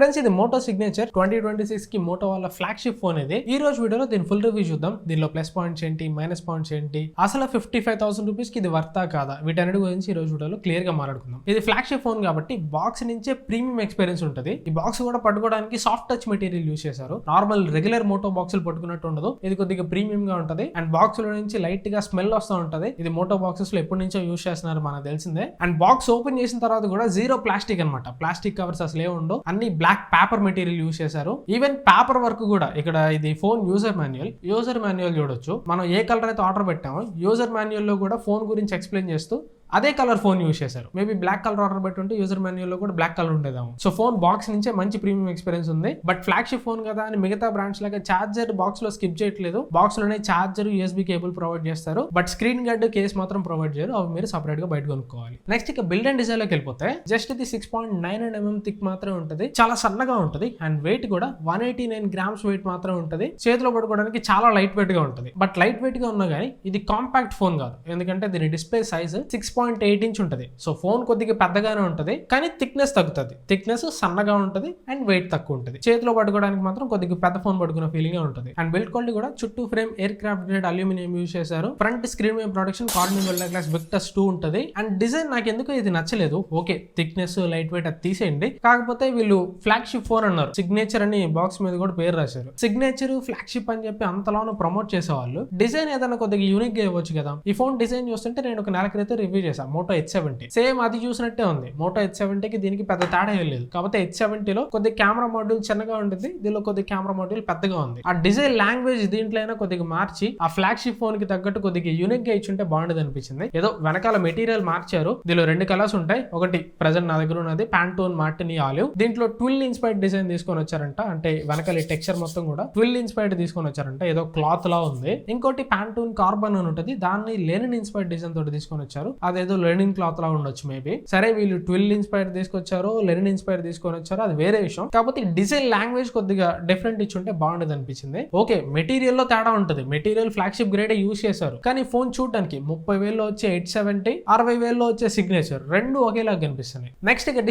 Friends ఇది Moto signature 2026 కి Moto వాళ్ళ ఫ్లాగ్షిప్ ఫోన్ ఇది. ఈ రోజు వీడియోలో దీని ఫుల్ రివ్యూ చూద్దాం. దీనిలో ప్లస్ పాయింట్స్ ఏంటి, మైనస్ పాయింట్స్ ఏంటి, అసలు 55,000 రూపీస్ కి ఇది వర్తా కాదా, వీటన్నిటి గురించి ఈ రోజు వీడియోలో క్లియర్ గా మాట్లాడుకుందాం. ఇది ఫ్లాగ్షిప్ ఫోన్ కాబట్టి బాక్స్ నుంచే ప్రీమియం ఎక్స్పీరియన్స్ ఉంటుంది. ఈ బాక్స్ కూడా పట్టుకోవడానికి సాఫ్ట్ టచ్ మెటీరియల్ యూస్ చేశారు. నార్మల్ రెగ్యులర్ మోటో బాక్సులు పట్టుకున్నట్టు ఉండదు, ఇది కొద్దిగా ప్రీమియం గా ఉంటది. అండ్ బాక్స్ లో నుంచి లైట్ గా స్మెల్ వస్తూ ఉంటది. ఇది మోటో బాక్సెస్ లో ఎప్పటి నుంచో యూస్ చేస్తున్నారు మనకు తెలిసిందే. అండ్ బాక్స్ ఓపెన్ చేసిన తర్వాత కూడా జీరో ప్లాస్టిక్ అనమాట. ప్లాస్టిక్ కవర్స్ అసలు ఉండవు, అన్ని బ్లాక్ పేపర్ మెటీరియల్ యూస్ చేశారు. ఈవెన్ పేపర్ వర్క్ కూడా ఇక్కడ ఇది ఫోన్ యూజర్ మాన్యువల్ చూడొచ్చు. మనం ఏ కలర్ అయితే ఆర్డర్ పెట్టామో యూజర్ మాన్యువల్ లో కూడా ఫోన్ గురించి ఎక్స్ప్లెయిన్ చేస్తూ అదే కలర్ ఫోన్ యూస్ చేశారు. మేబీ బ్లాక్ కలర్ ఆర్డర్ పెట్టుంటే యూజర్ మాన్యువల్ లో కూడా బ్లాక్ కలర్ ఉండేదాము. సో ఫోన్ బాక్స్ నుంచే మంచి ప్రీమియం ఎక్స్పీరియన్స్ ఉంది. బట్ ఫ్లాగ్షిప్ ఫోన్ కదా అని మిగతా బ్రాండ్స్ లాగా చార్జర్ బాక్స్ లో స్కిప్ చేయట్లేదు. బాక్స్ లోనే చార్జర్, యూఎస్బీ కేబుల్ ప్రొవైడ్ చేస్తారు. బట్ స్క్రీన్ గార్డ్, కేస్ మాత్రం ప్రొవైడ్ చేయరు. అవి మీరు సపరేట్ గా బయట కొనుక్కోవాలి. నెక్స్ట్ ఇక బిల్డ్ అండ్ డిజైన్ లోకి వెళ్ళిపోతే జస్ట్ ఇది 6.9 mm థిక్ మాత్రమే ఉంటుంది. చాలా సన్నగా ఉంటుంది. అండ్ వెయిట్ కూడా 189 grams వెయిట్ మాత్రమే ఉంటుంది. చేతిలో పట్టుకోవడానికి చాలా లైట్ వెయిట్ గా ఉంటుంది. బట్ లైట్ వెయిట్ గా ఉన్నా కానీ ఇది కాంపాక్ట్ ఫోన్ కాదు, ఎందుకంటే దీని డిస్ప్లే సైజ్ 6.8 inch ఉంటుంది. సో ఫోన్ కొద్దిగా పెద్దగానే ఉంటుంది, కానీ థిక్నెస్ తగ్గుతుంది. థిక్నెస్ సన్నగా ఉంటుంది అండ్ వెయిట్ తక్కువ ఉంటుంది. చేతిలో పట్టుకోవడానికి మాత్రం కొద్దిగా పెద్ద ఫోన్ పట్టుకున్న ఫీలింగ్ ఉంటుంది. అండ్ బిల్డ్ క్వాలిటీ కూడా చుట్టూ frame air craft grade aluminium use చేశారు. ఫ్రంట్ స్క్రీన్ మీద ప్రొడక్షన్ కార్నింగ్ వెల్డా గ్లాస్ విక్టస్ 2 ఉంటుంది. అండ్ డిజైన్ నాకు ఎందుకు ఇది నచ్చలేదు. ఓకే, థిక్నెస్, లైట్ వెయిట్ అది తీసేయండి. కాకపోతే వీళ్ళు ఫ్లాగ్షిప్ ఫోన్ అన్నారు, సిగ్నేచర్ అని బాక్స్ మీద కూడా పేరు రాశారు. సిగ్నేచర్, ఫ్లాగ్షిప్ అని చెప్పి అంతలోనూ ప్రమోట్ చేసేవాళ్ళు డిజైన్ ఏదైనా కొద్దిగా యూనిక్ గా ఇవ్వచ్చు కదా. ఈ ఫోన్ డిజైన్ చూస్తుంటే నేను ఒక నెల క్రితం రివ్యూ చేశాను, మోటో H70. సేమ్ అది చూసినట్టే ఉంది. మోటో H70 కి దీనికి పెద్ద తేడా ఏం లేదు. కాకపోతే H70 లో కొద్దిగా కెమెరా మాడ్యూల్ చిన్నగా ఉంటుంది, దీనిలో కొద్దిగా కెమెరా మాడ్యూల్ పెద్దగా ఉంది. ఆ డిజైన్ లాంగ్వేజ్ దీంట్లో అయినా కొద్దిగా మార్చి ఆ ఫ్లాగ్షిప్ ఫోన్ కి తగ్గట్టు కొద్దిగా యూనిక్ గా ఇచ్చుంటే బాగుండేది అనిపించింది. ఏదో వెనకాల మెటీరియల్ మార్చారు. దీనిలో 2 కలర్స్ ఉంటాయి. ఒకటి ప్రెజెంట్ నా దగ్గర ఉన్నది ప్యాంటోన్ మార్టినీ ఆలివ్. దీంట్లో ట్విల్ ఇన్స్పైర్డ్ డిజైన్ తీసుకొని వచ్చారంట. అంటే వెనకాల టెక్స్చర్ మొత్తం కూడా ట్విల్ ఇన్స్పైర్డ్ తీసుకొని వచ్చారంట. ఏదో క్లాత్ లా ఉంది. ఇంకోటి ప్యాంటోన్ కార్బన్ అని ఉంటుంది, దాన్ని లెనిన్ ఇన్స్పైర్డ్ డిజైన్ తోటి తీసుకొని వచ్చారు. అదేదో లెనిన్ క్లాత్ లా ఉండొచ్చు మేబీ. సరే, వీళ్ళు ట్విల్ ఇన్స్పైర్ తీసుకొచ్చారు, లెనిన్ ఇన్స్పైర్ తీసుకొని వచ్చారు, అది వేరే విషయం. కాకపోతే డిజైన్ లాంగ్వేజ్ కొద్దిగా డిఫరెంట్ ఇచ్చుంటే బాగుండేది అనిపించింది. ఓకే, మెటీరియల్ లో తేడా ఉంటుంది. మెటీరియల్ ఫ్లాగ్షిప్ గ్రేడ్ యూస్ చేశారు, కానీ ఫోన్ చూడడానికి 30,000 వచ్చే 870, 60,000 వచ్చే సిగ్నేచర్ రెండు ఒకేలాగా కనిపిస్తున్నాయి. నెక్స్ట్ ఇక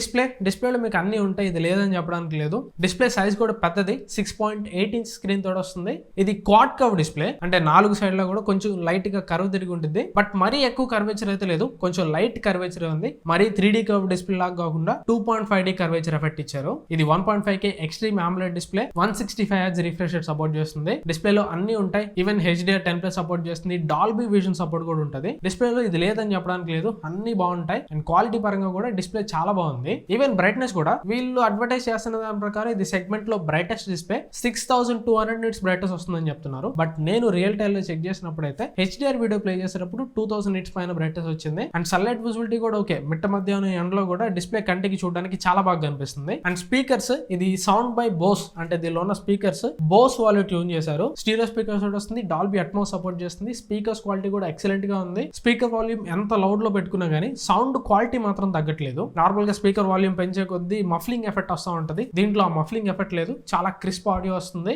డిస్ప్లేలో మీకు అన్ని ఉంటాయి, ఇది లేదని చెప్పడానికి లేదు. డిస్ప్లే సైజ్ కూడా పెద్దది, 6.8 inch స్క్రీన్ తోటి వస్తుంది. ఇది క్వాడ్ కర్వ్ డిస్ప్లే, అంటే 4 సైడ్ లో కూడా కొంచెం లైట్ గా కర్వ్ తిరిగి ఉంటుంది. బట్ మరీ ఎక్కువ కర్వేచర్ అయితే లేదు, కొంచెం లైట్ కర్వేచర్ ఉంది. మరి 3D కర్వ్ డిస్ప్లే లాగా కాకుండా 2.5D కర్వేచర్ ఎఫెక్ట్ ఇచ్చారు. ఇది 1.5K extreme AMOLED display, 165 Hz refresh rate support చేస్తుంది. డిస్ప్లేలో అన్ని ఉంటాయి. ఈవెన్ HDR10+ సపోర్ట్ చేస్తుంది. డాల్బీ విజన్ సపోర్ట్ కూడా ఉంటుంది. డిస్ప్లేలో ఇది లేదని చెప్పడానికి లేదు, అన్ని బాగుంటాయి. అండ్ క్వాలిటీ పరంగా కూడా డిస్ప్లే చాలా బాగుంది. ఈవెన్ బ్రైట్నెస్ కూడా వీళ్ళు అడ్వర్టైజ్ చేస్తున్న దాని ప్రకారం ఇది సెగ్మెంట్ లో బ్రైటెస్ట్ డిస్ప్లే, 6200 nits బ్రైట్నెస్ వస్తుందని చెప్తున్నారు. బట్ నేను రియల్ టైమ్ లో చెక్ చేసినప్పుడు అయితే HDR వీడియో ప్లే చేసేటప్పుడు 2000 nits పైన బ్రైట్నెస్ వచ్చింది. అండ్ సన్లైట్ విజిబిలిటీ కూడా ఓకే, మిట్ట మధ్యాహ్నం ఎండలో కూడా డిస్ప్లే కంటికి చూడడానికి చాలా బాగా కనిపిస్తుంది. అండ్ స్పీకర్స్, ఇది సౌండ్ బై బోస్, అంటే దీనిలో ఉన్న స్పీకర్స్ బోస్ వాళ్ళు ట్యూన్ చేశారు. స్టీరియో స్పీకర్స్ వస్తుంది, డాల్బీ అట్మోస్ సపోర్ట్ చేస్తుంది. స్పీకర్స్ క్వాలిటీ కూడా ఎక్సలెంట్ గా ఉంది. స్పీకర్ వాల్యూమ్ ఎంత లౌడ్ లో పెట్టుకున్నా గానీ సౌండ్ క్వాలిటీ మాత్రం తగ్గట్లేదు. నార్మల్ గా స్పీకర్ వాల్యూమ్ పెంచే కొద్దీ మఫ్లింగ్ ఎఫెక్ట్ వస్తూ ఉంటది. దీంట్లో ఆ మఫ్లింగ్ ఎఫెక్ట్ లేదు, చాలా క్రిస్ప్ ఆడియో వస్తుంది.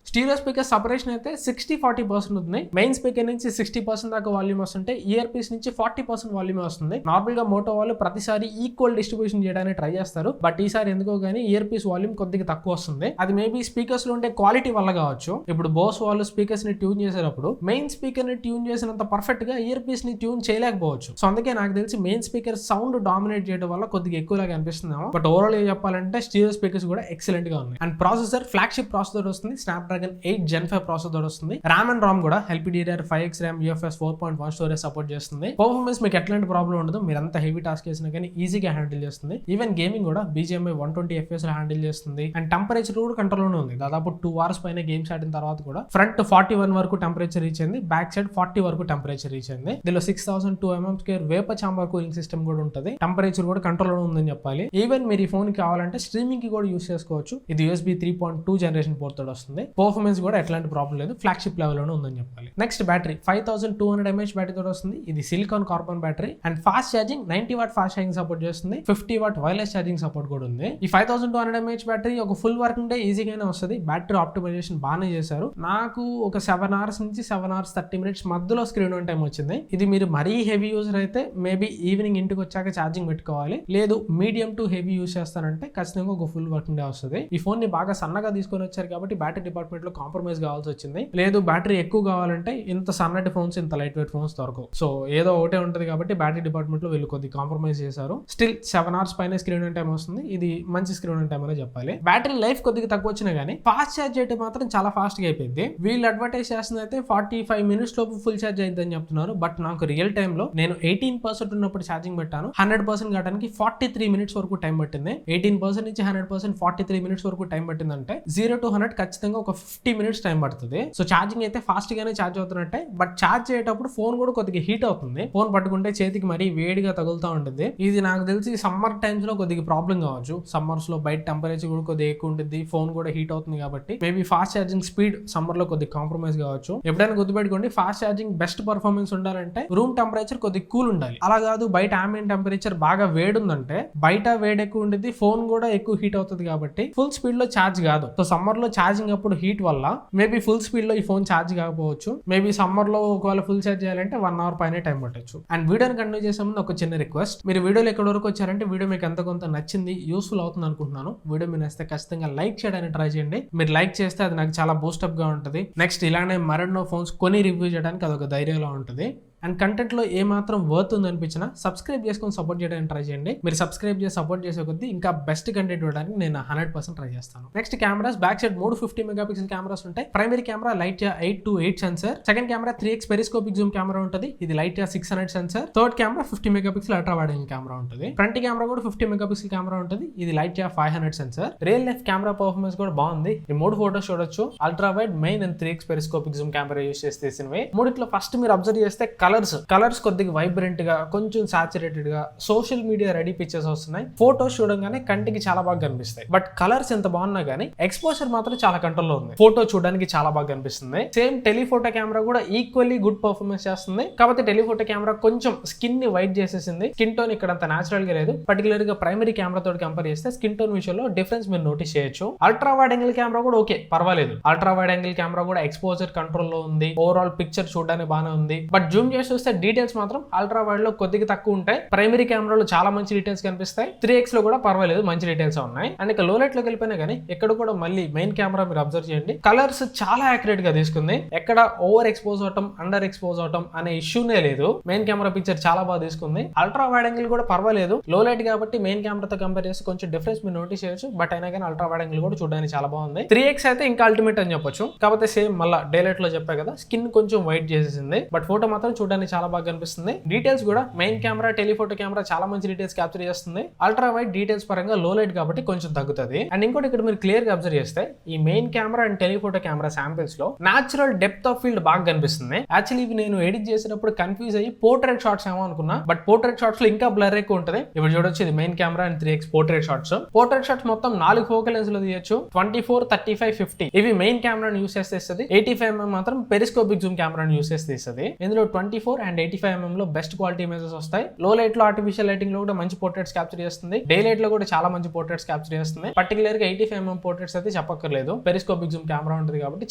స్టీరియో స్పీకర్ సపరేషన్ అయితే 60-40% ఉంది. మెయిన్ స్పీకర్ నుంచి 60% దాకా వాల్యూమ్ వస్తుంటే ఇయర్ పీస్ నుంచి 40% వాల్యూమ్ వస్తుంది. నార్మల్ గా మోటో వాళ్ళు ప్రతిసారి ఈక్వల్ డిస్ట్రిబ్యూషన్ చేయడానికి ట్రై చేస్తారు. బట్ ఈసారి ఎందుకో గానీ ఇయర్ పీస్ వాల్యూమ్ కొద్దిగా తక్కువ వస్తుంది. అది మేబీ స్పీకర్స్ లో ఉండే క్వాలిటీ వల్ల కావచ్చు. ఇప్పుడు బోస్ వాళ్ళు స్పీకర్స్ ని ట్యూన్ చేసేటప్పుడు మెయిన్ స్పీకర్ ని ట్యూన్ చేసినంత పర్ఫెక్ట్ గా ఇయర్ పీస్ ని ట్యూన్ చేయలేకపోవచ్చు. సో అందుకే నాకు తెలిసి మెయిన్ స్పీకర్ సౌండ్ డామినేట్ చేయడం వల్ల కొద్దిగా ఎక్కువలాగా అనిపిస్తుందేమో. బట్ ఓవరాల్ చెప్పాలంటే స్టీరియో స్పీకర్స్ కూడా ఎక్సలెంట్ గా ఉన్నాయి. అండ్ ప్రాసెసర్ ఫ్లాగ్షిప్ ప్రాసెసర్ వస్తుంది, స్నాప్డ్రాగన్ 8 Gen 5 ప్రాసెసర్ వస్తుంది. RAM అండ్ ROM కూడా LPDDR5X RAM UFS 4.1 storage support చేస్తుంది. పర్ఫార్మెన్స్ మీకు ఎట్లాంటి ప్రాబ్లం ఉండదు, మీరు అంత హెవీ టాస్క్ చేసినా కానీ ఈజీగా హ్యాండిల్ చేస్తుంది. ఈవెన్ గేమింగ్ కూడా BGMI 120 FPS లో హ్యాండిల్ చేస్తుంది. అండ్ టెంపరేచర్ కూడా కంట్రోల్ లోనే ఉంది. దాదాపు 2 hours పైన గేమ్స్ ఆడిన తర్వాత కూడా ఫ్రంట్ 41 వరకు టెంపరేచర్ రీచ్ అయింది, బ్యాక్ సైడ్ 40 వరకు టెంపరేచర్ రీచ్ అయింది. దీనిలో 6002 mm² vapour chamber cooling system కూడా ఉంటుంది. టెంపరేచర్ కూడా కంట్రోల్ లో ఉందని చెప్పాలి. ఈవెన్ మీరు ఈ ఫోన్ కావాలంటే స్ట్రీమింగ్ కి కూడా యూస్ చేసుకోవచ్చు. ఇది USB 3.2 జనరేషన్ పోర్ట్ తోటి వస్తుంది. పర్ఫార్మెన్స్ పర్ఫార్మెన్స్ కూడా ఎట్లాంటి ప్రాబ్లం లేదు, ఫ్లాగ్షిప్ లెవెల్లోనే ఉందని చెప్పాలి. నెక్స్ట్ బ్యాటరీ 5200 mAh బ్యాటరీ తోటి వస్తుంది. ఇది silicon carbon battery and fast charging 90 watt fast charging support చేస్తుంది. 50 వాట్ వైర్లెస్ ఛార్జింగ్ సపోర్ట్ కూడా ఉంది. ఈ 5200 mAh బ్యాటరీ ఒక ఫుల్ వర్కింగ్ డే ఈజీగానే వస్తుంది. బ్యాటరీ ఆప్టిమైజేషన్ బాగానే చేశారు. నాకు ఒక 7 hours నుంచి 7 hours 30 minutes మధ్యలో స్క్రీన్ ఆన్ టైం వచ్చింది. ఇది మీరు మరీ హెవీ యూజర్ అయితే మేబీ ఈవినింగ్ ఇంటికి వచ్చాక ఛార్జింగ్ పెట్టుకోవాలి. లేదు మీడియం టు హెవీ యూజ్ చేస్తారంటే ఖచ్చితంగా ఒక ఫుల్ వర్కింగ్ డే వస్తుంది. ఈ ఫోన్ ని బాగా సన్నగా తీసుకొని వచ్చారు కాబట్టి బ్యాటరీ డిపార్ట్మెంట్ లో కాంప్రమైజ్ కావాల్సి వచ్చింది. లేదు బ్యాటరీ ఎక్కువ కావాలంటే ఇంత సన్నటి ఫోన్స్, ఇంత లైట్ వెయిట్ ఫోన్స్ దొరకవు. సో ఏదో ఒకటే ఉంటుంది కాబట్టి బ్యాటరీ డిపార్ట్మెంట్ లో వీళ్ళు కొద్దిగా కాంప్రమైజ్ చేశారు. స్టిల్ 7 hours పైన స్క్రీన్ ఆన్ టైం వస్తుంది. ఇది మంచి స్క్రీన్ ఆన్ టైం అనే చెప్పాలి. బ్యాటరీ లైఫ్ కొద్దిగా తక్కువ వచ్చినా గానీ ఫాస్ట్ ఛార్జ్ చేయడం మాత్రం చాలా ఫాస్ట్ గా అయిపోయింది. వీళ్ళు అడ్వర్టైజ్ చేస్తుంది అయితే 45 minutes లోపు ఫుల్ ఛార్జ్ అయిందని చెప్తున్నారు. బట్ నాకు రియల్ టైమ్ లో నేను 18% ఉన్నప్పుడు ఛార్జింగ్ పెట్టాను. 100% కావడానికి 43 minutes వరకు టైం పట్టింది. 18% నుంచి 100% 43 minutes వరకు టైం పట్టిందంటే 0 to 100 ఖచ్చితంగా ఒక 50 minutes టైం పడుతుంది. సో ఛార్జింగ్ అయితే ఫాస్ట్ గానే ఛార్జ్ అవుతున్నట్టే. బట్ ఛార్జ్ చేసేటప్పుడు ఫోన్ కూడా కొద్దిగా హీట్ అవుతుంది. ఫోన్ పట్టుకుంటే చేతికి మరీ వేడిగా తగులుతూ ఉంటుంది. ఇది నాకు తెలిసి సమ్మర్ టైమ్స్ లో కొద్దిగా ప్రాబ్లం కావచ్చు. సమ్మర్స్ లో బయట టెంపరేచర్ కూడా కొద్దిగా ఎక్కువ ఉంటుంది, ఫోన్ కూడా హీట్ అవుతుంది కాబట్టి maybe fast charging speed summer లో కొద్దిగా కాంప్రమైజ్ కావచ్చు. ఎప్పుడైనా గుర్తుపెట్టుకోండి, ఫాస్ట్ ఛార్జింగ్ బెస్ట్ పర్ఫార్మెన్స్ ఉండాలంటే రూమ్ టెంపరేచర్ కొద్దిగా కూల్ ఉండాలి. అలా కాదు బయట ambient టెంపరేచర్ బాగా వేడి ఉందంటే బయట వేడి ఎక్కువ ఉంటుంది, ఫోన్ కూడా ఎక్కువ హీట్ అవుతుంది కాబట్టి ఫుల్ స్పీడ్ లో ఛార్జ్ కాదు. సో సమ్మర్ లో ఛార్జింగ్ అప్పుడు హీట్ వల్ల మేబీ ఫుల్ స్పీడ్ లో ఈ ఫోన్ ఛార్జ్ కాకపోవచ్చు. మేబీ సమ్మర్ లో ఒకవేళ ఫుల్ ఛార్జ్ చేయాలంటే 1 hour పైన టైం పట్టొచ్చు. అండ్ వీడియోని కంటిన్యూ చేసే ముందు ఒక చిన్న రిక్వెస్ట్, మీరు వీడియోలో ఎక్కడి వరకు వచ్చారంటే వీడియో మీకు ఎంత కొంత నచ్చింది, యూస్ఫుల్ అవుతుంది అనుకుంటున్నాను. వీడియో మీరు నచ్చితే ఖచ్చితంగా లైక్ చేయడానికి ట్రై చేయండి. మీరు లైక్ చేస్తే అది నాకు చాలా బూస్టప్ గా ఉంటుంది. నెక్స్ట్ ఇలానే మరెన్నో ఫోన్స్ కొని రివ్యూ చేయడానికి అదొక ధైర్యంలో ఉంటుంది. అండ్ కంటెంట్ లో ఏ మాత్రం వర్త్ ఉంది అనిపించినా సబ్స్క్రైబ్ చేసుకొని సపోర్ట్ చేయడానికి ట్రై చేయండి. మీరు సబ్స్క్రైబ్ చేసి సపోర్ట్ చేసే కొద్దీ ఇంకా బెస్ట్ కంటెంట్ ఇవ్వడానికి నేను 100% ట్రై చేస్తాను. Next cameras, back side 3 50 megapixel cameras ఉంటాయి. Primary camera light 8:8 sensor. Second camera 3x periscopic zoom camera ఉంటుంది. ఇది light 600 sensor. Third camera 50 megapixel ultra wide angle camera ఉంటుంది. ఫ్రంట్ కెమెరా కూడా 50 మెగాపిక్సెల్ కెమెరా ఉంటుంది. ఇది light 500 sensor. Real life camera performance కూడా బాగుంది. ఈ 3 ఫోటోస్ చూడొచ్చు. Ultra wide, main and 3x periscopic zoom camera use చేసి తీసినవి. మూడిట్లో ఫస్ట్ మీరు అబ్జర్వ్ చేస్తే కలర్స్ కొద్దిగా వైబ్రెంట్ గా, కొంచెం సాచురేటెడ్ గా, సోషల్ మీడియా రెడీ పిక్చర్స్ వస్తున్నాయి. ఫోటోస్ చూడగానే కంటికి చాలా బాగా కనిపిస్తాయి. బట్ కలర్స్ ఎంత బాగున్నా గానీ ఎక్స్పోజర్ మాత్రం చాలా కంట్రోల్ లో ఉంది. ఫోటో చూడడానికి చాలా బాగా కనిపిస్తుంది. సేమ్ టెలిఫోటో కెమెరా కూడా ఈక్వల్లీ గుడ్ పర్ఫార్మెన్స్ చేస్తుంది. కాబట్టి టెలిఫోటో కెమెరా కొంచెం స్కిన్ ని వైట్ చేసేసింది. స్కిన్ టోన్ ఇక్కడ అంత నేచురల్ గా లేదు. పర్టికులర్ గా ప్రైమరీ కెమెరా తోటి కంపేర్ చేస్తే స్కిన్ టోన్ విషయంలో డిఫరెన్స్ మీరు నోటీస్ చేయొచ్చు. అల్ట్రా వైడ్ యాంగిల్ కెమెరా కూడా ఓకే, పర్వాలేదు. అల్ట్రా వైడ్ యాంగిల్ కెమెరా కూడా ఎక్స్పోజర్ కంట్రోల్ లో ఉంది. ఓవరాల్ పిక్చర్ చూడడానికి బాగానే ఉంది. బట్ జూమ్ చేసి చూస్తే డీటెయిల్స్ మాత్రం అల్ట్రా వైడ్ లో కొద్దిగా తక్కువ ఉంటాయి. ప్రైమరీ కెమెరాలో చాలా మంచి డీటెయిల్స్ కనిపిస్తాయి. 3x లో కూడా పర్వాలేదు, మంచి డీటెయిల్స్ ఉన్నాయి. అండ్ ఇక లో లైట్ లోకి వెళ్ళిపోయినా కానీ ఎక్కడ కూడా మళ్ళీ మెయిన్ కెమెరా మీరు అబ్జర్వ్ చేయండి, కలర్స్ చాలా యాక్యురేట్ గా తీసుకుంది. ఎక్కడ ఓవర్ ఎక్స్పోజ్ అవటం, అండర్ ఎక్స్పోజ్ అవటం అనే ఇష్యూనే లేదు. మెయిన్ కెమెరా పిక్చర్ చాలా బాగా తీసుకుంది. అల్ట్రా వైడ్ యాంగిల్ కూడా పర్వాలేదు. లో లైట్ కాబట్టి మెయిన్ కెమెరాతో కంపేర్ చేస్తే కొంచెం డిఫరెన్స్ మీరు నోటీస్ చేయొచ్చు. బట్ అయినా కానీ అల్ట్రా వైడ్ యాంగిల్ కూడా చూడడానికి చాలా బాగుంది. 3x అయితే ఇంకా అల్టిమేట్ అని చెప్పొచ్చు. కాకపోతే సేమ్ మళ్ళీ డే లైట్ లో చెప్పా కదా, స్కిన్ కొంచెం వైట్ చేసేసింది. బట్ ఫోటో మాత్రం చూడడానికి చాలా బాగా కనిపిస్తుంది. డీటెయిల్స్ కూడా మెయిన్ కెమెరా, టెలిఫోటో కెమెరా చాలా మంచి డీటెయిల్స్ క్యాప్చర్ చేస్తుంది. అల్ట్రా వైడ్ డీటెయిల్స్ పరంగా లో లైట్ కాబట్టి కొంచెం తగ్గుతుంది. అండ్ ఇంకోటి ఇక్కడ మీరు క్లియర్ గా అబ్జర్వ్ చేస్తే ఈ main camera and telephoto camera samples లో నాచురల్ డెప్త్ ఆఫ్ ఫీల్డ్ బాగా కనిపిస్తుంది. యాక్చువల్లీ ఇవి నేను ఎడిట్ చేసినప్పుడు కన్ఫ్యూజ్ అయ్యి పోర్ట్రేట్ షాట్స్ ఏమో అనుకున్నా. బట్ పోర్ట్రేట్ షాట్స్ లో ఇంకా బ్లర్ ఎక్కువ ఉంటుంది. ఇప్పుడు చూడొచ్చు, ఇది main camera and 3x portrait shots. Portrait shots మొత్తం 4 ఫోకల్ లెన్స్ లో తీయొచ్చు. 24, 35, 50 ఇవి మెయిన్ కెమెరాని యూస్ చేస్తే ఇస్తుంది. 85mm మాత్రం పెరిస్కోపిక్ జూమ్ కెమెరాని యూస్ చేస్తే ఇస్తుంది. ఇందులో 24 and 85mm లో బెస్ట్ క్వాలిటీ ఇమేజెస్ వస్తాయి. లో లైట్ లో ఆర్టిఫిషియల్ లైటింగ్ లో కూడా మంచి పోర్ట్రేట్స్ క్యాప్చర్ చేస్తుంది. డే లైట్ లో కూడా చాలా మంచి పోర్ట్రేట్స్ క్యాప్చర్ చేస్తుంది. పర్టికులర్ గా 85mm పోర్ట్రేట్స్ అయితే చెప్పక్కర్లేదు. పెరిస్కోపిక్ జూమ్ కెమెరా ఉంటుంది కాబట్టి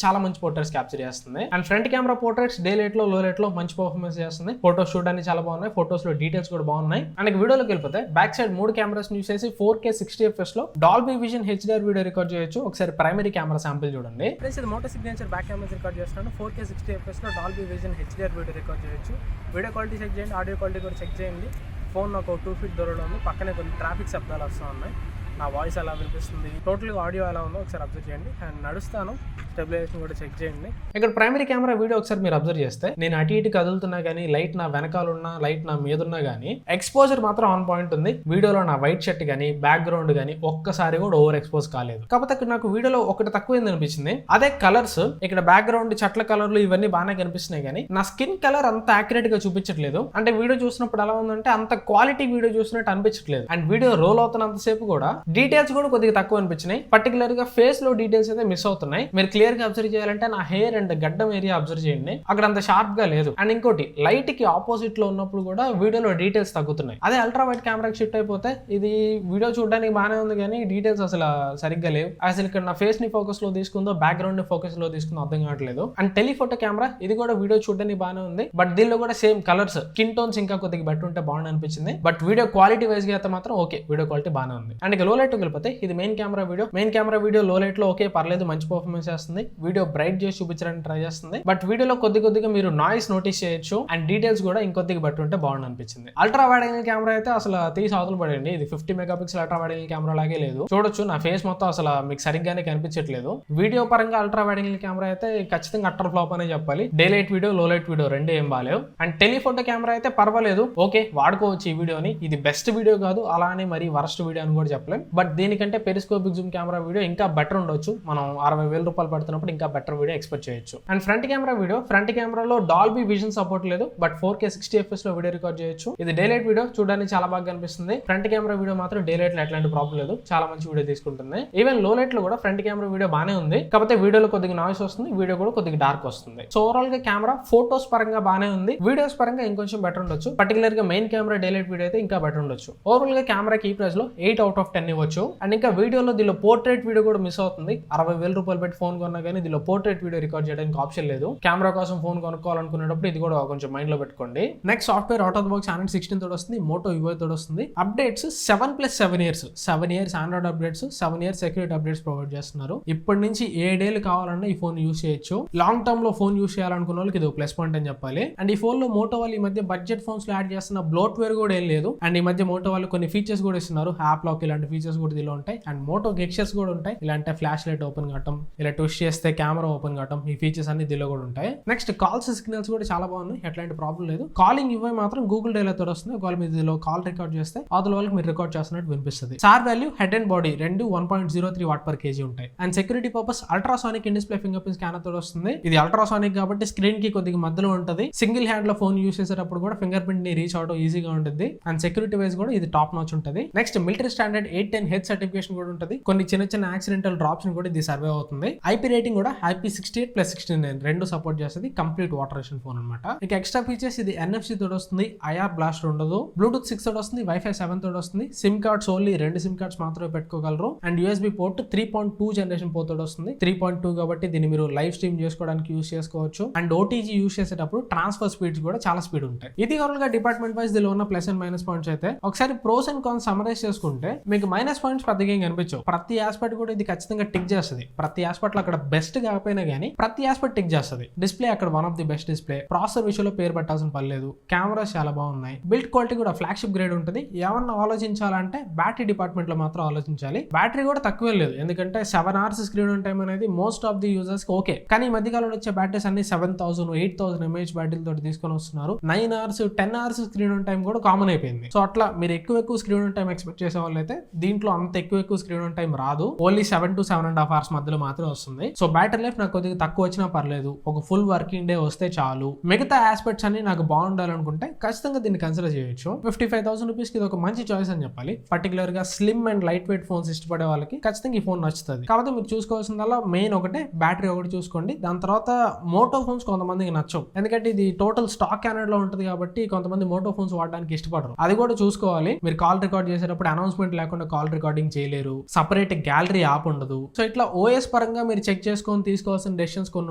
చాలా మంచి పోర్ట్రేట్స్ క్యాప్చర్ చేస్తుంది. And front camera portraits day light లో, లో లైట్ లో మంచి పర్ఫార్మెన్స్ చేస్తుంది. ఫోటోస్ చూడడానికి చాలా బాగున్నాయి. ఫోటోస్ లో డీటెయిల్స్ కూడా బాగున్నాయి. అండ్ వీడియోలోకి వెళ్ళిపోతే బ్యాక్ సైడ్ 3 కెమెరాస్ యూస్ చేసి 4K 60fps లో Dolby Vision HDR video record చేయొచ్చు. ఒకసారి ప్రైమరీ కెమెరా శాంపిల్ చూడండి. ఇది Moto Signature back camera record చేస్తున్నాను. 4K 60fps లో Dolby Vision HDR video record చేయొచ్చు. వీడియో క్వాలిటీ చెక్ చేయండి, ఆడియో క్వాలిటీ కూడా చెక్ చేయండి. ఫోన్ నాకు 2 feet దూరంలో ఉంది. పక్కనే కొన్ని ట్రాఫిక్ శబ్దాలు వస్తూ ఉన్నాయి. నా వాయిస్ ఎలా వినిపిస్తుంది, టోటల్గా ఆడియో ఎలా ఉందో ఒకసారి అబ్జర్వ్ చేయండి. అండ్ నడుస్తాను, స్టెబిలైజేషన్ కూడా చెక్ చేయండి. ఇక్కడ ప్రైమరీ కెమెరా వీడియో ఒకసారి మీరు అబ్జర్వ్ చేస్తే నేను అటు ఇటు కదులుతున్నా కానీ, లైట్ నా వెనకాల ఉన్నా, లైట్ నా మీద ఉన్నా కానీ ఎక్స్పోజర్ మాత్రం ఆన్ పాయింట్ ఉంది. వీడియోలో నా వైట్ షర్ట్ కానీ, బ్యాక్గ్రౌండ్ కానీ ఒక్కసారి కూడా ఓవర్ ఎక్స్పోజ్ కాలేదు. కాకపోతే ఇక్కడ నాకు వీడియోలో ఒకటి తక్కువైంది అనిపించింది. అదే కలర్స్, ఇక్కడ బ్యాక్గ్రౌండ్ చెట్ల కలర్లు ఇవన్నీ బాగానే కనిపిస్తున్నాయి కానీ నా స్కిన్ కలర్ అంత యాక్యురేట్ గా చూపించట్లేదు. అంటే వీడియో చూసినప్పుడు ఎలా ఉందంటే అంత క్వాలిటీ వీడియో చూసినట్టు అనిపించట్లేదు. అండ్ వీడియో రోల్ అవుతున్నంత సేపు కూడా డీటెయిల్స్ కూడా కొద్దిగా తక్కువ అనిపించినాయి. పర్టికులర్ గా ఫేస్ లో డీటెయిల్స్ అయితే మిస్ అవుతున్నాయి. మీరు క్లియర్ క్లియర్ గా అబ్జర్వ్ చేయాలంటే నా హెయిర్ అండ్ గడ్డం ఏరియా అబ్జర్వ్ చేయండి, అక్కడ అంత షార్ప్ గా లేదు. అండ్ ఇంకోటి లైట్ కి ఆపోజిట్ లో ఉన్నప్పుడు కూడా వీడియోలో డీటెయిల్స్ తగ్గుతున్నాయి. అదే అల్ట్రా వైడ్ కెమెరాకి షిఫ్ట్ అయిపోతే ఇది వీడియో చూడడానికి బాగానే ఉంది కానీ డీటెయిల్స్ అసలు సరిగ్గా లేవు. అసలు ఇక్కడ నా ఫేస్ ని ఫోకస్ లో తీసుకుందో బ్యాక్గ్రౌండ్ ని ఫోకస్ లో తీసుకుందో అర్థం కావట్లేదు. అండ్ టెలిఫోటో కెమెరా ఇది కూడా వీడియో చూడడానికి బాగానే ఉంది, బట్ దీనిలో కూడా సేమ్ కలర్స్ స్కిన్ టోన్స్ ఇంకా కొద్దిగా బెటర్ ఉంటే బాగుంది అనిపించింది. బట్ వీడియో క్వాలిటీ వైజ్ గా అయితే మాత్రం ఓకే, వీడియో క్వాలిటీ బాగానే ఉంది. అండ్ ఇక లో లైట్ వెళ్ళిపోతే ఇది మెయిన్ కెమెరా వీడియో లో లైట్ లో ఓకే పర్లేదు, మంచి పర్ఫార్మెన్స్ చేస్తుంది. వీడియో బ్రైట్ చేసి చూపించడానికి ట్రై చేస్తుంది, బట్ వీడియోలో కొద్దిగా మీరు నాయిస్ నోటీస్ చేయొచ్చు. అండ్ డీటెయిల్స్ కూడా ఇంకొద్దిగా బెటర్ ఉంటే బాగుంది అనిపించింది. అల్ట్రా వైడ్ యాంగిల్ కెమెరా అయితే అసలు తీసి అవతల పడండి, ఇది 50 megapixel ultra wide angle camera లాగే లేదు. చూడొచ్చు నా ఫేస్ మొత్తం అసలు మీకు సరిగ్గానే కనిపించట్లేదు. వీడియో పరంగా అల్ట్రా వైడ్ యాంగిల్ కెమెరా అయితే ఖచ్చితంగా అట్టర్ ఫ్లాప్ అనే చెప్పాలి. డే లైట్ వీడియో లో లైట్ వీడియో రెండు ఏం బాలేవు. అండ్ టెలిఫోటో కెమెరా అయితే పర్వాలేదు, ఓకే వాడుకోవచ్చు ఈ వీడియోని. ఇది బెస్ట్ వీడియో కాదు, అలానే మరి వరస్ట్ వీడియో అని కూడా చెప్పలేం. బట్ దీనికంటే పెరిస్కోపిక్ జూమ్ కెమెరా వీడియో ఇంకా బెటర్ ఉండొచ్చు. మనం 60,000 రూపాయలు పడుతున్నప్పుడు ఇంకా బెటర్ వీడియో ఎక్స్పెక్ట్ చేయొచ్చు. అండ్ ఫ్రంట్ కెమెరాలో డాల్బీ విజన్ సపోర్ట్ లేదు, బట్ 4K 60 FPS లో వీడియో రికార్డ్ చేయొచ్చు. ఇది డే లైట్ వీడియో చూడడానికి చాలా బాగా కనిపిస్తుంది. ఫ్రంట్ కెమెరా వీడియో మాత్రం డే లైట్ లో ఎట్లాంటి ప్రాబ్లం లేదు, చాలా మంచి వీడియో తీసుకుంటుంది. ఈవెన్ లో లైట్ లో కూడా ఫ్రంట్ కెమెరా వీడియో బానే ఉంది, కాకపోతే వీడియోలో కొద్దిగా నాయిస్ వస్తుంది, వీడియో కూడా కొద్దిగా డార్క్ వస్తుంది. సో ఓవరాల్ గా కెమెరా ఫోటోస్ పరంగా బానే ఉంది, వీడియోస్ పరంగా ఇంకొంచెం బెటర్ ఉండొచ్చు. పర్టికులర్ గా main camera day light video అయితే ఇంకా బెటర్ ఉండొచ్చు. ఓవరాల్ గా కెమెరాకి ఈ ప్రైస్ లో 8 out of 10 ఇవ్వచ్చు. అండ్ ఇంకా వీడియోలో దీనిలో పోర్ట్రేట్ వీడియో కూడా మిస్ అవుతుంది. 60,000 రూపాయలు పెట్టి ఫోన్ కొన్నా కానీ దీనిలో పోర్ట్రేట్ వీడియో రికార్డ్ చేయడానికి ఆప్షన్ లేదు. కెమెరా కోసం ఫోన్ కొనుక్కోవాలనుకునేటప్పుడు ఇది కూడా కొంచెం మైండ్ లో పెట్టుకోండి. Next software out of the box Android 16 తోడు వస్తుంది, Moto UI తోడు వస్తుంది. Updates 7+7 years 7 years Android updates, 7 years security updates provide చేస్తున్నారు. ఇప్పటి నుంచి 7 ఏళ్ళు కావాలన్నా ఈ ఫోన్ యూస్ చేయొచ్చు. లాంగ్ టర్మ్ లో ఫోన్ యూస్ చేయాలనుకున్న వాళ్ళకి ఇది ప్లస్ పాయింట్ అని చెప్పాలి. అండ్ ఈ ఫోన్ లో మోటో వాళ్ళు ఈ మధ్య బడ్జెట్ ఫోన్స్ లో యాడ్ చేస్తున్న బ్లోట్వేర్ కూడా ఏం లేదు. అండ్ ఈ మధ్య మోటో వాళ్ళు కొన్ని ఫీచర్స్ కూడా ఇస్తున్నారు, యాప్ లాక్ ఇలాంటి ఫీచర్స్ కూడా దీనిలో ఉంటాయి. అండ్ మోటో గెక్షర్స్ కూడా ఉంటాయి, ఇలాంటి ఫ్లాష్ లైట్ ఓపెన్ కావటం, ఇలా ట్విస్ట్ చేస్తే కెమెరా ఓపెన్ కావటం, ఈ ఫీచర్స్ అన్ని దీనిలో కూడా ఉంటాయి. నెక్స్ట్ కాల్స్ సిగ్నల్స్ కూడా చాలా బాగున్నాయి, ఎట్లాంటి ప్రాబ్లం లేదు. కాలింగ్ ఇవ్వ మాత్రం గూగుల్ డైలాగ్ తోడు వస్తుంది. ఒకవేళ మీరు దీనిలో కాల్ రికార్డ్ చేస్తే అవతల వాళ్ళకి మీరు రికార్డ్ చేస్తున్నట్టు వినిపిస్తుంది. Sir value head and body రెండు 1.03 వాట్/kg ఉంటాయి. And security purpose ultrasonic in display finger print scanner తోడు వస్తుంది. ఇది అల్ట్రాసానిక్ కాబట్టి స్క్రీన్ కి కొద్దిగా మధ్యలో ఉంటుంది. సింగిల్ హ్యాండ్ లో ఫోన్ యూస్ చేసేటప్పుడు కూడా ఫింగర్ ప్రింట్ ని రీచ్ అవడం ఈజీగా ఉంటుంది. అండ్ సెక్యూరిటీ వైజ్ కూడా ఇది టాప్ నాచ్ ఉంటుంది. Next military standard 810H certification కూడా ఉంటుంది. కొన్ని చిన్న యాక్సిడెంటల్ డ్రాప్స్ కూడా ఇది సర్వే అవుతుంది. IP రేటింగ్ కూడా IP68+69 రెండు సపోర్ట్ చేస్తుంది. కంప్లీట్ వాటర్ రెసిస్టెంట్ ఫోన్ అనమాట. ఇక ఎక్స్ట్రా ఫీచర్స్ ఇది NFC తోడు వస్తుంది, IR బ్లాస్ట్ ఉండదు, Bluetooth 6 తోడు వస్తుంది, Wi-Fi 7 తోడు వస్తుంది. SIM cards only 2 SIM cards మాత్రమే పెట్టుకోగలరు. And USB port 3.2 generation port తోడు వస్తుంది. 3.2 కాబట్టి దీన్ని మీరు లైవ్ స్ట్రీమ్ చేసుకోవడానికి యూస్ చేసుకోవచ్చు. అండ్ OTG యూస్ చేసేటప్పుడు ట్రాన్స్ఫర్ స్పీడ్స్ కూడా చాలా స్పీడ్ ఉంటాయి. ఇది ఓవరాల్ గా డిపార్ట్మెంట్ వైజ్ దీనిలో ఉన్న ప్లస్ అండ్ మైనస్ పాయింట్స్ అయితే ఒకసారి ప్రోస్ అండ్ కాన్స్ సమరైజ్ చేసుకుంటే మీకు మైనస్ పాయింట్స్ పెద్దగా ఏం కనిపించవు. ప్రతి ఆస్పెక్ట్ కూడా ఇది ఖచ్చితంగా టిక్ చేస్తుంది. ప్రతి ఆస్పెక్ట్ లో అక్కడ బెస్ట్ కాకపోయినా కానీ ప్రతి ఆస్పెక్ట్ టిక్ చేస్తుంది. డిస్ప్లే అక్కడ one of the best display. Processor విషయంలో పేరు పెట్టాల్సిన పని లేదు. కెమెరాస్ చాలా బాగున్నాయి. బిల్డ్ క్వాలిటీ కూడా ఫ్లాగ్షిప్ గ్రేడ్ ఉంటుంది. ఏమన్నా ఆలోచించాలంటే బ్యాటరీ డిపార్ట్మెంట్ లో మాత్రం ఆలోచించాలి. బ్యాటరీ కూడా తక్కువే లేదు, ఎందుకంటే 7 hours స్క్రీన్ ఆన్ టైం అనేది most of the users okay. కానీ ఈ మధ్యకాలంలో వచ్చే బ్యాటరీస్ అన్ని 7,000 8,000 mAh బ్యాటరీలతో తీసుకొని వస్తున్నారు. 9 hours 10 hours screen on time కూడా కామన్ అయిపోయింది. సో అట్లా మీరు ఎక్కువ స్క్రీన్ ఆన్ టైం ఎక్స్పెక్ట్ చేసే వాళ్ళు అయితే దీంట్లో అంత ఎక్కువ స్క్రీన్ ఆన్ టైం రాదు. ఓన్లీ 7 to 7.5 hours మధ్యలో మాత్రమే వస్తుంది. సో బ్యాటరీ లైఫ్ నాకు కొద్దిగా తక్కువ వచ్చినా పర్లేదు, ఒక ఫుల్ వర్కింగ్ డే వస్తే చాలు. మిగతా ఆస్పెక్ట్స్ అన్ని నాకు బాగుండాలనుకుంటే ఖచ్చితంగా దీన్ని కన్సిడర్ చేయొచ్చు. 55,000 రూపీస్ కి ఇది ఒక మంచి చాయిస్ అని చెప్పాలి. పర్టికులర్ గా slim and light weight phones ఇష్టపడే వాళ్ళకి ఖచ్చితంగా ఈ ఫోన్ నచ్చుతుంది. కాబట్టి మీరు చూసుకోవాల్సిందల్లా మెయిన్ ఒకటే బ్యాటరీ ఒకటి చూసుకోండి. దాని తర్వాత మోటో ఫోన్స్ కొంతమందికి నచ్చవు, ఎందుకంటే ఇది టోటల్ స్టాక్ క్యానెడ్ లో ఉంటుంది కాబట్టి కొంతమంది మోటో ఫోన్స్ వాడడానికి ఇష్టపడరు. అది కూడా చూసుకోవాలి. మీరు కాల్ రికార్డ్ చేసేటప్పుడు అనౌన్స్మెంట్ లేకుండా కాల్ రికార్డింగ్ చేయలేరు. సపరేట్ గ్యాలరీ యాప్ ఉండదు. సో ఇట్లా OS పరంగా మీరు చెక్ చేసుకొని తీసుకోవాల్సిన డెసిషన్స్ కొన్ని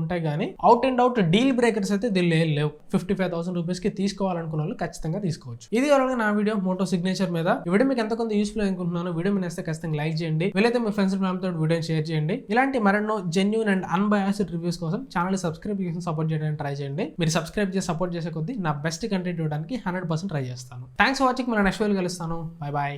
ఉంటాయి. కానీ out and out deal breakers అయితే దీనిలో ఏం లేవు. 55,000 రూపీస్ కి తీసుకోవాలనుకున్న వాళ్ళు ఖచ్చితంగా తీసుకోవచ్చు. ఇది వరకు నా వీడియో మోటో సిగ్నేచర్ మీద. ఈ వీడియో మీకు ఎంత కొంత యూస్ఫుల్ అనుకుంటున్నాను. వీడియో మీ నచ్చితే ఖచ్చితంగా లైక్ చేయండి. వీలైతే మీ ఫ్రెండ్స్ ఫ్యామిలీతో వీడియోని షేర్ చేయండి. ఇలాంటి మరెన్నో జెన్యూన్ అండ్ అన్బయాస్డ్ రివ్యూస్ కోసం ఛానల్ సబ్స్క్రైబ్ చేసి సపోర్ట్ చేయడానికి ట్రై చేయండి. మీరు సబ్స్క్రైబ్ చేసి సపోర్ట్ చేసే కొద్దీ నా బెస్ట్ కంటెంట్ ఇవ్వడానికి 100% ట్రై చేస్తాను. Thanks for watching. మన నెక్స్ట్ వీడియోలో కలుస్తాను. Bye bye.